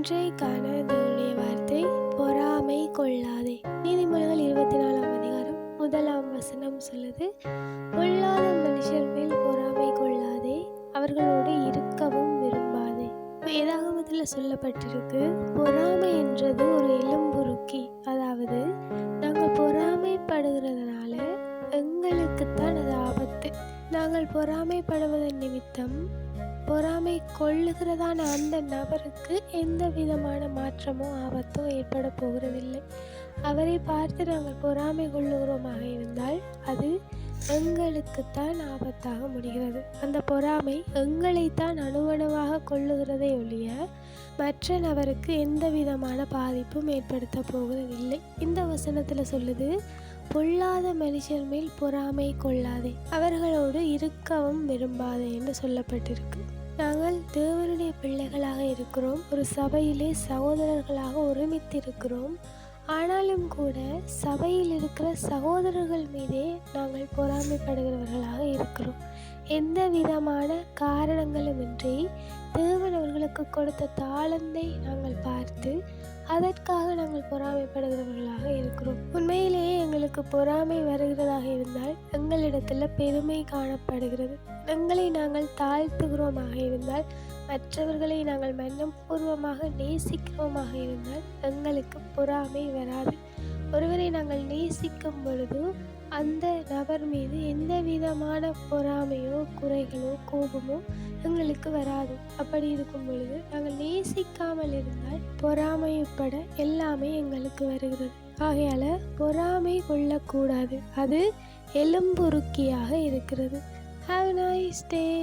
இன்றைக்கான தேவனுடைய வார்த்தை பொறாமை கொள்ளாதே. நீதிமொழிகள் 24ஆம் அதிகாரம் 1ஆம் வசனம் சொல்லுது, பொல்லாத மனுஷர் மேல் பொறாமை கொள்ளாதே, அவர்களோடு இருக்கவும் விரும்பாதே. வேதாகமத்தில் சொல்லப்பட்டிருக்கு, பொறாமை என்றது ஒரு எலும்புருக்கி. அதாவது நாங்கள் பொறாமைப்படுகிறதுனால எங்களுக்குத்தான் அது ஆபத்து. நாங்கள் பொறாமைப்படுவதன் நிமித்தம் பொறாமை கொள்ளுகிறதான அந்த நபருக்கு எந்த விதமான மாற்றமோ ஆபத்தோ ஏற்பட போகிறதில்லை. அவரை பார்த்து நாங்கள் பொறாமை கொள்ளுகிறோமாக இருந்தால் அது எங்களுக்குத்தான் ஆபத்தாக முடிகிறது. அந்த பொறாமை எங்களைத்தான் அணுவணுவாக கொள்ளுகிறதை ஒழிய மற்ற நபருக்கு எந்த விதமான பாதிப்பும் ஏற்படுத்த போகிறதில்லை. இந்த வசனத்தில் சொல்லுது, பொல்லாத மனுஷர் மேல் பொறாமை கொள்ளாதே, அவர்களோடு இருக்கவும் விரும்பாதே என்று சொல்லப்பட்டிருக்கு. நாங்கள் தேவனுடைய பிள்ளைகளாக இருக்கிறோம், ஒரு சபையிலே சகோதரர்களாக ஒருமித்து இருக்கிறோம். ஆனாலும் கூட சபையில் இருக்கிற சகோதரர்கள் மீதே நாங்கள் பொறாமைப்படுகிறவர்களாக இருக்கிறோம். எந்த விதமான காரணங்களுமின்றி தேவன் அவர்களுக்கு கொடுத்த தாளந்தை நாங்கள் பார்த்து அதற்காக நாங்கள் பொறாமைப்படுகிறவர்களாக இருக்கிறோம். உண்மையிலேயே எங்களுக்கு பொறாமை வருகிறதாக இருந்தால் எங்களிடத்தில் பெருமை காணப்படுகிறது. எங்களை நாங்கள் தாழ்த்துகிறோமாக இருந்தால், மற்றவர்களை நாங்கள் மனப்பூர்வமாக நேசிக்கிறோமாக இருந்தால் எங்களுக்கு பொறாமை வராது. ஒருவரை நாங்கள் நேசிக்கும் பொழுது அந்த நபர் மீது எந்த விதமான பொறாமையோ குறைகளோ கோபமோ எங்களுக்கு வராது. அப்படி இருக்கும் பொழுது நாங்கள் நேசிக்காமல் இருந்தால் பொறாமைப்பட எல்லாமே எங்களுக்கு வருகிறது. ஆகையால் பொறாமை கொள்ளக்கூடாது, அது எலும்புருக்கியாக இருக்கிறது. Have a nice day.